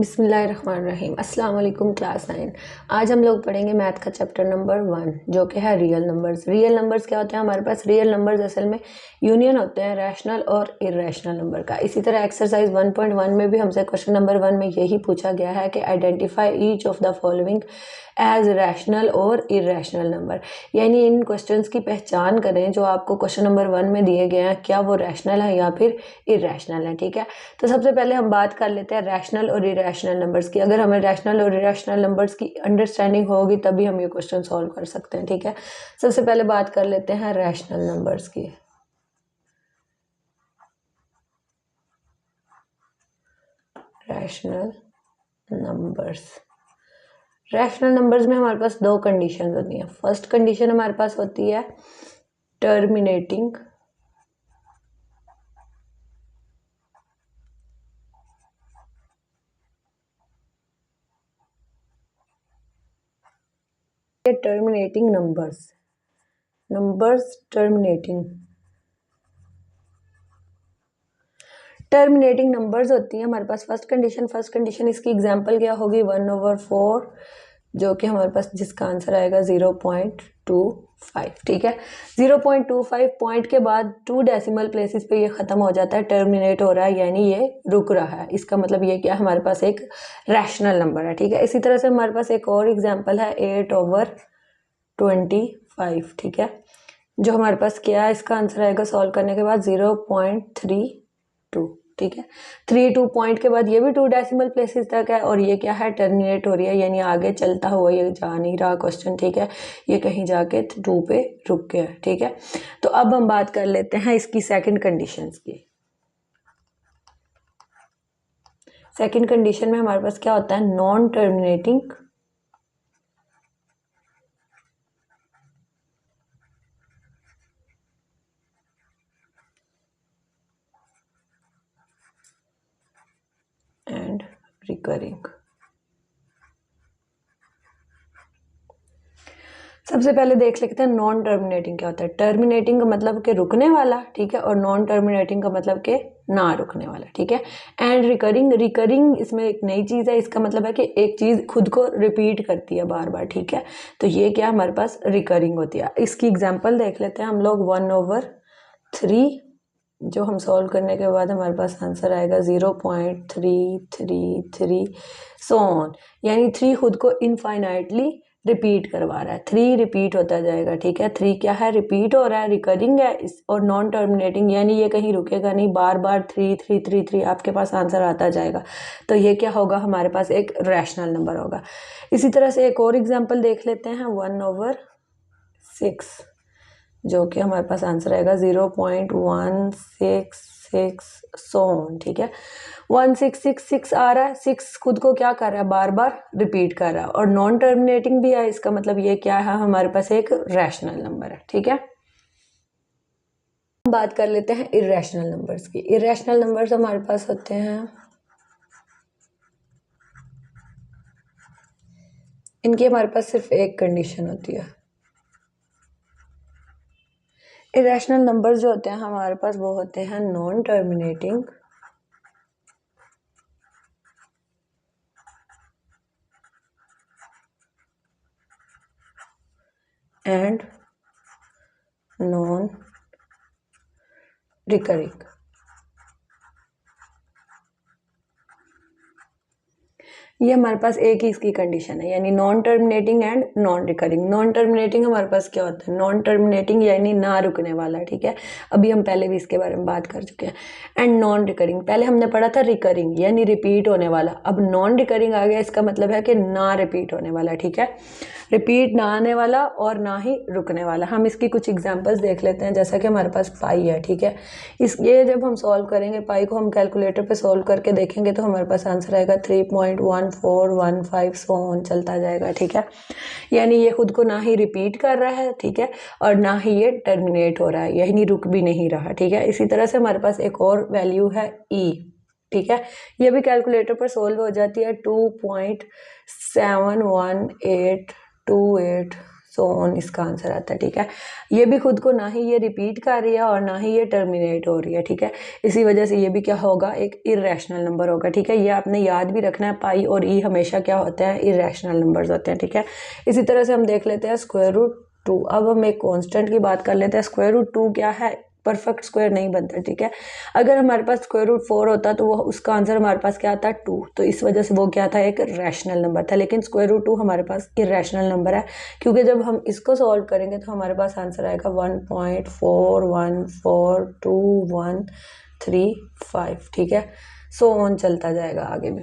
बिस्मिल्लाहिर्रहमानिर्रहीम। अस्सलाम वालेकुम क्लास 9। आज हम लोग पढ़ेंगे मैथ का चैप्टर नंबर 1 जो कि है रियल नंबर्स। रियल नंबर्स क्या होते हैं? हमारे पास रियल नंबर्स असल में यूनियन होते हैं रैशनल और इरेशनल नंबर का। इसी तरह एक्सरसाइज 1.1 में भी हमसे क्वेश्चन नंबर 1 में यही पूछा गया है कि identify each of the following as rational और इरेशनल नंबर, यानी इन क्वेश्चंस की पहचान करें जो आपको क्वेश्चन नंबर 1 में दिए गए हैं, क्या वो रैशनल है या फिर इरेशनल है। ठीक है, तो सबसे पहले हम बात कर लेते हैं रैशनल और इरेशनल नंबर्स की। अगर हमें रैशनल और इरेशनल नंबर्स की अंडरस्टैंडिंग होगी तभी हम ये क्वेश्चन सॉल्व कर सकते हैं। ठीक है, सबसे पहले बात कर लेते हैं रैशनल नंबर्स की। रैशनल नंबर्स में हमारे पास दो कंडीशन होती हैं। फर्स्ट कंडीशन हमारे पास होती है टर्मिनेटिंग नंबर्स टर्मिनेटिंग नंबर्स होती है हमारे पास। फर्स्ट कंडीशन इसकी एग्जांपल क्या होगी? 1/4, जो कि हमारे पास जिसका आंसर आएगा 0.25। ठीक है, 0.25 पॉइंट के बाद 2 डेसिमल प्लेसेस पे ये खत्म हो जाता है, टर्मिनेट हो रहा है, यानी ये रुक रहा है। इसका मतलब ये क्या, हमारे पास एक रैशनल नंबर है। ठीक है, इसी तरह से हमारे पास एक और एग्जांपल है 8/25। ठीक है, जो हमारे पास क्या है, इसका आंसर आएगा सॉल्व करने के बाद 0.32। ठीक है, 32 पॉइंट के बाद ये भी 2 डेसिमल प्लेसेस तक है और ये क्या है, टर्मिनेट हो रही है, यानी आगे चलता हुआ ये जा नहीं रहा क्वेश्चन। ठीक है, ये कहीं जाके 2 पे रुक गया। ठीक है, तो अब हम बात कर लेते हैं इसकी सेकंड कंडीशंस की। सेकंड कंडीशन में हमारे पास क्या होता है? Non terminating and recurring. सबसे पहले देख लेते हैं नॉन टर्मिनेटिंग क्या होता है। टर्मिनेटिंग का मतलब कि रुकने वाला, ठीक है, और नॉन टर्मिनेटिंग का मतलब कि ना रुकने वाला। ठीक है, एंड रिकरिंग इसमें एक नई चीज़ है। इसका मतलब है कि एक चीज़ खुद को रिपीट करती है बार बार। ठीक है, तो ये क्या हमारे पास रिकरिंग होती है। इसकी एग्जाम्पल देख लेते हैं हम लोग। 1/3 जो हम सॉल्व करने के बाद हमारे पास आंसर आएगा 0.333 सो ऑन, यानी 3 खुद को इनफाइनाइटली रिपीट करवा रहा है। 3 रिपीट होता जाएगा। ठीक है, 3 क्या है, रिपीट हो रहा है, रिकरिंग है और नॉन टर्मिनेटिंग, यानी ये कहीं रुकेगा नहीं, बार बार 3 आपके पास आंसर आता जाएगा। तो ये क्या होगा, हमारे पास एक रैशनल नंबर होगा। इसी तरह से एक और एग्जाम्पल देख लेते हैं। 1/6 जो कि हमारे पास आंसर आएगा 0.166 सोन। ठीक है, 1666 आ रहा है, 6 खुद को क्या कर रहा है, बार बार रिपीट कर रहा है और नॉन टर्मिनेटिंग भी है। इसका मतलब ये क्या है, हमारे पास एक रैशनल नंबर है। ठीक है, हम बात कर लेते हैं इरेशनल नंबर्स की। इरेशनल नंबर्स हमारे पास होते हैं, इनकी हमारे पास सिर्फ एक कंडीशन होती है। इरेशनल नंबर्स जो होते हैं हमारे पास वो होते हैं non terminating and non recurring. ये हमारे पास एक ही इसकी कंडीशन है, यानी non terminating and non recurring. Non terminating हमारे पास क्या होता है, नॉन टर्मिनेटिंग यानी ना रुकने वाला। ठीक है, अभी हम पहले भी इसके बारे में बात कर चुके हैं। एंड नॉन रिकरिंग, पहले हमने पढ़ा था रिकरिंग यानी रिपीट होने वाला, अब नॉन रिकरिंग आ गया। इसका मतलब है कि ना रिपीट होने वाला। ठीक है, रिपीट ना आने वाला और ना ही रुकने वाला। हम इसकी कुछ एग्जांपल्स देख लेते हैं। जैसा कि हमारे पास पाई है, ठीक है, ये जब हम सॉल्व करेंगे, पाई को हम कैलकुलेटर पे सॉल्व करके देखेंगे तो हमारे पास आंसर आएगा 3.1415 सो ऑन चलता जाएगा। ठीक है, यानी ये खुद को ना ही रिपीट कर रहा है, ठीक है, और ना ही ये टर्मिनेट हो रहा है, यानी रुक भी नहीं रहा। ठीक है, इसी तरह से हमारे पास एक और वैल्यू है ई। ठीक है, ये भी कैलकुलेटर पर सोल्व हो जाती है। 2.71828 सो ऑन इसका आंसर आता है। ठीक है, ये भी खुद को ना ही ये रिपीट कर रही है और ना ही ये टर्मिनेट हो रही है। ठीक है, इसी वजह से ये भी क्या होगा, एक इरेशनल नंबर होगा। ठीक है, ये आपने याद भी रखना है, पाई और ई हमेशा क्या होते हैं, इरेशनल नंबर्स होते हैं। ठीक है, इसी तरह से हम देख लेते हैं स्क्वायर रूट 2। अब हम एक कांस्टेंट की बात कर लेते हैं। स्क्वायर रूट 2 क्या है, परफेक्ट स्क्वायर नहीं बनता। ठीक है, अगर हमारे पास स्क्वायर रूट 4 होता तो वो उसका आंसर हमारे पास क्या आता, 2। तो इस वजह से वो क्या था, एक रैशनल नंबर था। लेकिन स्क्वायर रूट 2 हमारे पास इरेशनल नंबर है, क्योंकि जब हम इसको सॉल्व करेंगे तो हमारे पास आंसर आएगा 1.4142135। ठीक है, सो ऑन चलता जाएगा आगे भी।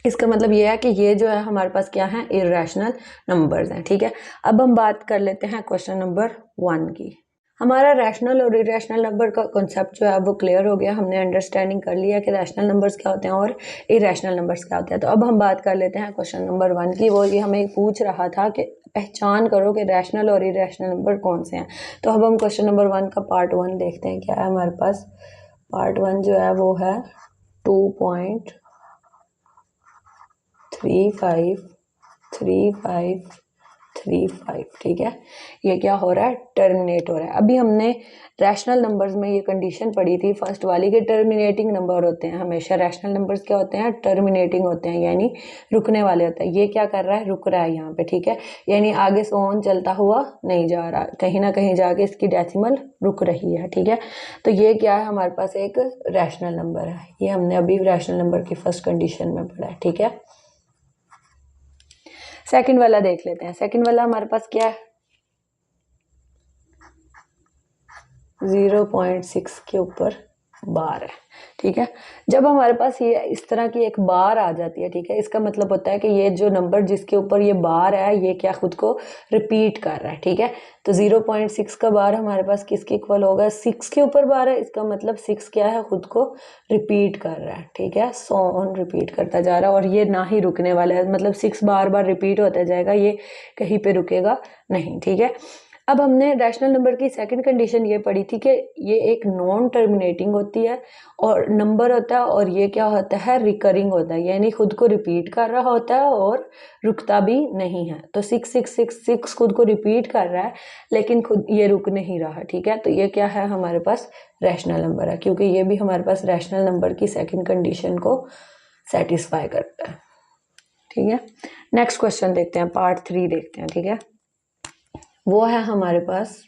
इसका मतलब ये है कि ये जो है हमारे पास क्या है, इरेशनल नंबर्स हैं। ठीक है, अब हम बात कर लेते हैं क्वेश्चन नंबर 1 की। हमारा रैशनल और इरेशनल नंबर का कॉन्सेप्ट जो है वो क्लियर हो गया। हमने अंडरस्टैंडिंग कर लिया कि रैशनल नंबर्स क्या होते हैं और इरेशनल नंबर्स क्या होते हैं। तो अब हम बात कर लेते हैं क्वेश्चन नंबर 1 की। वो ये हमें पूछ रहा था कि पहचान करो कि रैशनल और इरेशनल नंबर कौन से हैं। तो अब हम क्वेश्चन नंबर 1 का पार्ट 1 देखते हैं। क्या है हमारे पास, पार्ट 1 जो है वो है 2.353535। ठीक है, ये क्या हो रहा है, टर्मिनेट हो रहा है। अभी हमने रैशनल नंबर्स में ये कंडीशन पढ़ी थी फर्स्ट वाली के टर्मिनेटिंग नंबर होते हैं हमेशा। रैशनल नंबर्स क्या होते हैं, टर्मिनेटिंग होते हैं, यानी रुकने वाले होते हैं। ये क्या कर रहा है, रुक रहा है यहाँ पे। ठीक है, यानी आगे से ऑन चलता हुआ नहीं जा रहा, कहीं ना कहीं जाके इसकी डेसिमल रुक रही है। ठीक है, तो ये क्या है, हमारे पास एक रैशनल नंबर है। ये हमने अभी रैशनल नंबर की फर्स्ट कंडीशन में पढ़ा है। ठीक है, सेकंड वाला देख लेते हैं। सेकंड वाला हमारे पास क्या है, 0.6 के ऊपर बार है। ठीक है, जब हमारे पास ये इस तरह की एक बार आ जाती है, ठीक है, इसका मतलब होता है कि ये जो नंबर जिसके ऊपर ये बार है ये क्या खुद को रिपीट कर रहा है। ठीक है, तो 0.6 का बार हमारे पास किसके इक्वल होगा, 6 के ऊपर बार है। इसका मतलब 6 क्या है, खुद को रिपीट कर रहा है। ठीक है, सो ऑन रिपीट करता जा रहा है और ये ना ही रुकने वाला है। मतलब 6 बार बार रिपीट होता जाएगा, ये कहीं पे रुकेगा नहीं। ठीक है, अब हमने रैशनल नंबर की सेकंड कंडीशन ये पढ़ी थी कि ये एक नॉन टर्मिनेटिंग होती है और नंबर होता है, और ये क्या होता है, रिकरिंग होता है, यानी खुद को रिपीट कर रहा होता है और रुकता भी नहीं है। तो 6666 खुद को रिपीट कर रहा है लेकिन खुद ये रुक नहीं रहा। ठीक है, तो ये क्या है, हमारे पास रैशनल नंबर है, क्योंकि ये भी हमारे पास रैशनल नंबर की सेकेंड कंडीशन को सेटिस्फाई करता है। ठीक है, नेक्स्ट क्वेश्चन देखते हैं, पार्ट 3 देखते हैं। ठीक है, वो है हमारे पास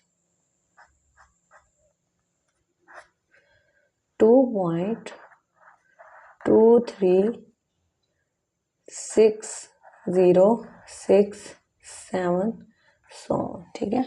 2.2360667 सो। ठीक है,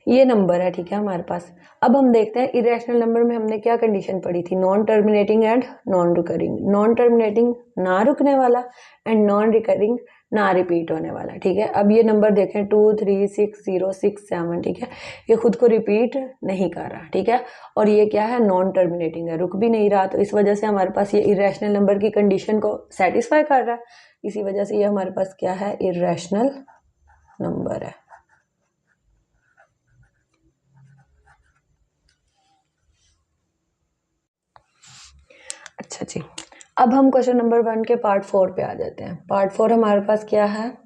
ये नंबर है। ठीक है, हमारे पास अब हम देखते हैं इरेशनल नंबर में हमने क्या कंडीशन पढ़ी थी, non terminating and non recurring. Non terminating ना रुकने वाला एंड नॉन रिकरिंग ना रिपीट होने वाला। ठीक है, अब ये नंबर देखें 2360667। ठीक है, ये खुद को रिपीट नहीं कर रहा। ठीक है, और ये क्या है, नॉन टर्मिनेटिंग है, रुक भी नहीं रहा। तो इस वजह से हमारे पास ये इरेशनल नंबर की कंडीशन को सेटिस्फाई कर रहा है। इसी वजह से ये हमारे पास क्या है, इरेशनल नंबर है। अच्छा जी, अब हम क्वेश्चन नंबर 1 के पार्ट 4 पे आ जाते हैं। पार्ट 4 हमारे पास क्या है,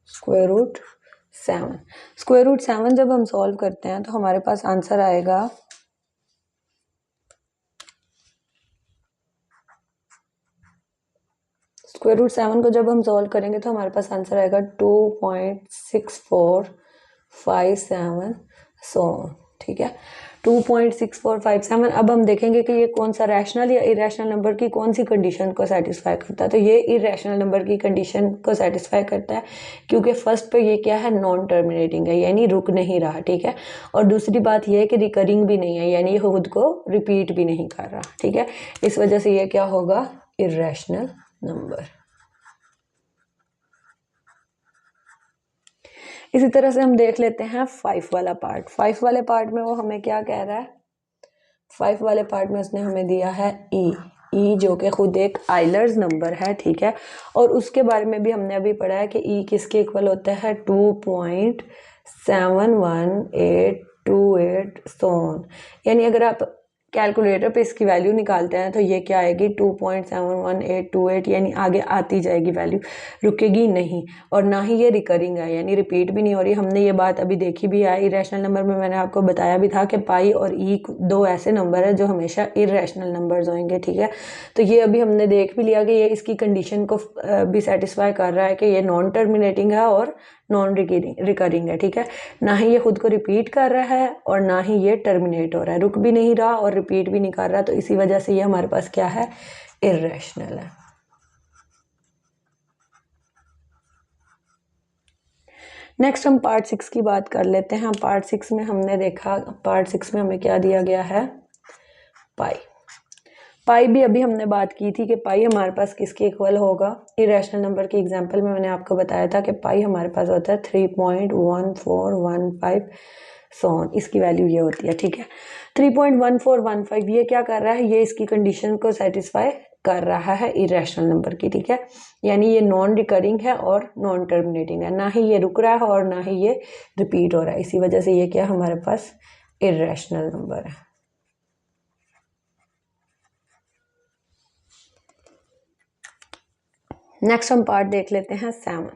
स्क्वायर रूट 7। स्क्वायर रूट 7 जब हम सॉल्व करते हैं तो हमारे पास आंसर आएगा स्क्वायर रूट 7 को जब हम सॉल्व करेंगे तो हमारे पास आंसर आएगा 2.6457 सो। ठीक है, 2.6457। अब हम देखेंगे कि ये कौन सा रैशनल या इरेशनल नंबर की कौन सी कंडीशन को सेटिस्फाई करता है। तो ये इरेशनल नंबर की कंडीशन को सेटिस्फाई करता है, क्योंकि फर्स्ट पे ये क्या है, नॉन टर्मिनेटिंग है, यानी रुक नहीं रहा। ठीक है, और दूसरी बात ये है कि रिकरिंग भी नहीं है, यानी ये खुद को रिपीट भी नहीं कर रहा। ठीक है, इस वजह से ये क्या होगा, इरेशनल नंबर। इसी तरह से हम देख लेते हैं 5 वाला पार्ट। 5 वाले पार्ट में वो हमें क्या कह रहा है, 5 वाले पार्ट में उसने हमें दिया है ई जो कि खुद एक आइलर्स नंबर है। ठीक है, और उसके बारे में भी हमने अभी पढ़ा है कि ई किसके इक्वल होता है, 2.71828 सोन। यानी अगर आप कैलकुलेटर पे इसकी वैल्यू निकालते हैं तो ये क्या आएगी 2.71828, यानी आगे आती जाएगी वैल्यू, रुकेगी नहीं। और ना ही ये रिकरिंग है, यानी रिपीट भी नहीं हो रही। हमने ये बात अभी देखी भी है इरेशनल नंबर में, मैंने आपको बताया भी था कि पाई और ई दो ऐसे नंबर है जो हमेशा इरेशनल नंबर्स होंगे, ठीक है। तो ये अभी हमने देख भी लिया कि ये इसकी कंडीशन को भी सेटिस्फाई कर रहा है कि ये नॉन टर्मिनेटिंग है और नॉन रिकरिंग है, ठीक है। ना ही ये खुद को रिपीट कर रहा है और ना ही ये टर्मिनेट हो रहा है, रुक भी नहीं रहा और रिपीट भी नहीं कर रहा, तो इसी वजह से ये हमारे पास क्या है, इर्रेशनल है। नेक्स्ट हम पार्ट 6 की बात कर लेते हैं। पार्ट 6 में हमने देखा, पार्ट 6 में हमें क्या दिया गया है, पाई। पाई भी अभी हमने बात की थी कि पाई हमारे पास किसके इक्वल होगा। इरेशनल नंबर की एग्जांपल में मैंने आपको बताया था कि पाई हमारे पास होता है 3.1415 सोन, इसकी वैल्यू ये होती है, ठीक है। 3.1415 ये क्या कर रहा है, ये इसकी कंडीशन को सेटिस्फाई कर रहा है इरेशनल नंबर की, ठीक है। यानी ये नॉन रिकरिंग है और नॉन टर्मिनेटिंग है, ना ही ये रुक रहा है और ना ही ये रिपीट हो रहा है, इसी वजह से ये क्या हमारे पास इरेशनल नंबर है। नेक्स्ट हम पार्ट देख लेते हैं 7।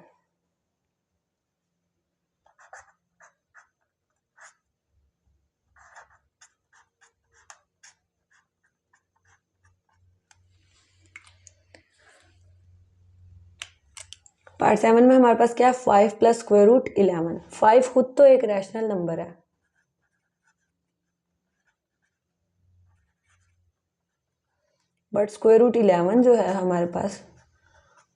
पार्ट 7 में हमारे पास क्या है, 5 प्लस स्क्वायर रूट 11। 5 खुद तो एक रैशनल नंबर है, बट स्क्वायर रूट 11 जो है हमारे पास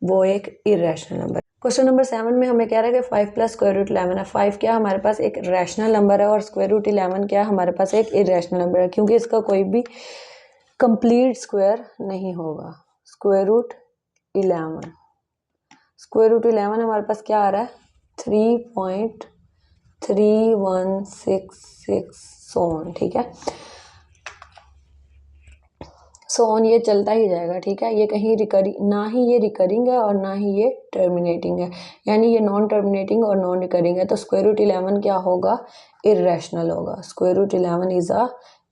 वो एक इरेशनल नंबर। क्वेश्चन नंबर 7 में हमें कह रहा है कि 5 प्लस स्क्वायर रूट 11 है। 5 क्या हमारे पास एक रैशनल नंबर है और स्क्वायर रूट 11 क्या हमारे पास एक इरेशनल नंबर है, क्योंकि इसका कोई भी कंप्लीट स्क्वायर नहीं होगा। स्क्वायर रूट 11, स्क्वायर रूट 11 हमारे पास क्या आ रहा है, 3.3166 सोन, ठीक है। सोन ये चलता ही जाएगा, ठीक है। ये कहीं रिकरिंग, ना ही ये रिकरिंग है और ना ही ये टर्मिनेटिंग है, यानी ये नॉन टर्मिनेटिंग और नॉन रिकरिंग है। तो स्क्वायर रूट 11 क्या होगा, इरेशनल होगा। Square root 11 is a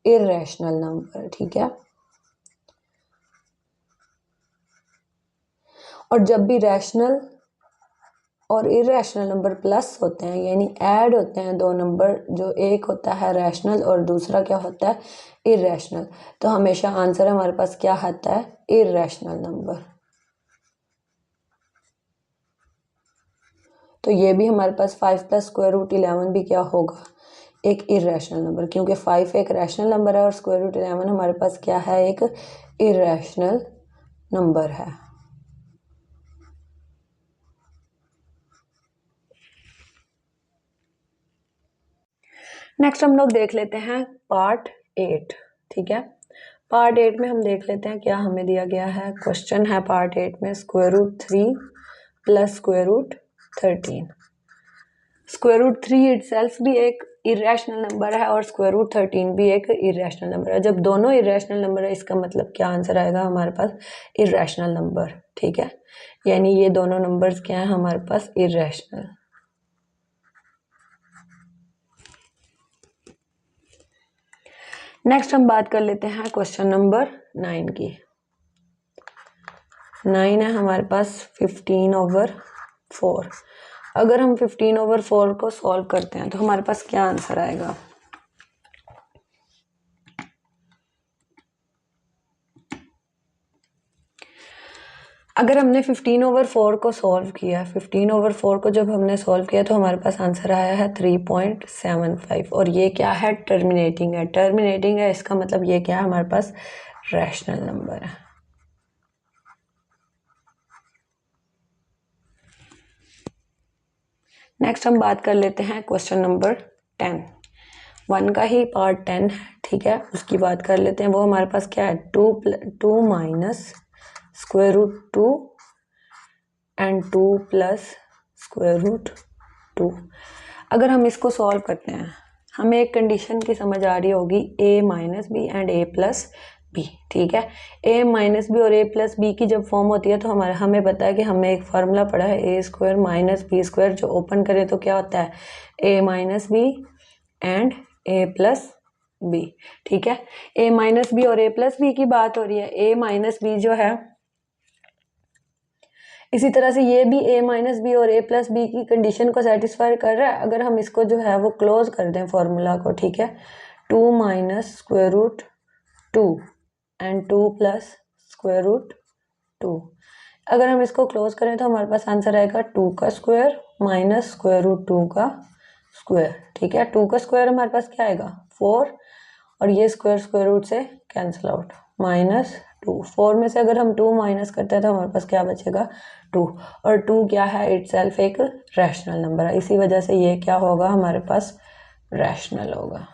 irrational number, ठीक है। और जब भी रैशनल और इरेशनल नंबर प्लस होते हैं, यानी ऐड होते हैं दो नंबर, जो एक होता है रैशनल और दूसरा क्या होता है, इरेशनल, तो हमेशा आंसर हमारे पास क्या आता है, इरेशनल नंबर। तो ये भी हमारे पास 5 प्लस स्क्वायर रूट 11 भी क्या होगा, एक इरेशनल नंबर, क्योंकि 5 एक रैशनल नंबर है और स्क्वायर रूट 11 हमारे पास क्या है, एक इरेशनल नंबर है। नेक्स्ट हम लोग देख लेते हैं पार्ट 8, ठीक है। पार्ट 8 में हम देख लेते हैं क्या हमें दिया गया है। क्वेश्चन है पार्ट 8 में, square root 3 plus square root 13। Square root 3 itself भी एक इरेशनल नंबर है और स्क्वायर रूट 13 भी एक इरेशनल नंबर है। जब दोनों इरेशनल नंबर है, इसका मतलब क्या आंसर आएगा हमारे पास, इरेशनल नंबर, ठीक है। यानी ये दोनों नंबर्स क्या है हमारे पास, इरेशनल। नेक्स्ट हम बात कर लेते हैं क्वेश्चन नंबर 9 की। 9 है हमारे पास 15/4। अगर हम 15/4 को सॉल्व करते हैं तो हमारे पास क्या आंसर आएगा, अगर हमने 15/4 को सॉल्व किया, 15/4 को जब हमने सॉल्व किया तो हमारे पास आंसर आया है 3.75, और ये क्या है, टर्मिनेटिंग है। टर्मिनेटिंग है इसका मतलब ये क्या है, हमारे पास रैशनल नंबर है। नेक्स्ट हम बात कर लेते हैं क्वेश्चन नंबर 10। 1 का ही पार्ट 10 है, ठीक है, उसकी बात कर लेते हैं। वो हमारे पास क्या है, 2 minus square root 2 and 2 plus square root 2। अगर हम इसको सॉल्व करते हैं, हमें एक कंडीशन की समझ आ रही होगी, a minus B and a plus B, ठीक है। a माइनस बी और a प्लस बी की जब फॉर्म होती है तो हमें पता है कि हमें एक फार्मूला पड़ा है, a square minus B square, जो ओपन करें तो क्या होता है, a minus B and a plus B. ठीक है, a माइनस बी और a प्लस बी की बात हो रही है। a माइनस बी जो है, इसी तरह से ये भी a माइनस बी और a प्लस बी की कंडीशन को सेटिस्फाई कर रहा है। अगर हम इसको जो है वो क्लोज कर दें फॉर्मूला को, ठीक है, 2 minus square root 2 and 2 plus square root 2, अगर हम इसको क्लोज करें तो हमारे पास आंसर आएगा 2 का स्क्वायर माइनस स्क्वायर रूट 2 का स्क्वायर। ठीक है, 2 का स्क्वायर हमारे पास क्या आएगा 4, और ये स्क्वायर स्क्वायर रूट से कैंसिल आउट, माइनस 2। 4 में से अगर हम 2 माइनस करते हैं तो हमारे पास क्या बचेगा 2, और 2 क्या है इटसेल्फ एक रैशनल नंबर है, इसी वजह से ये क्या होगा हमारे पास रैशनल होगा।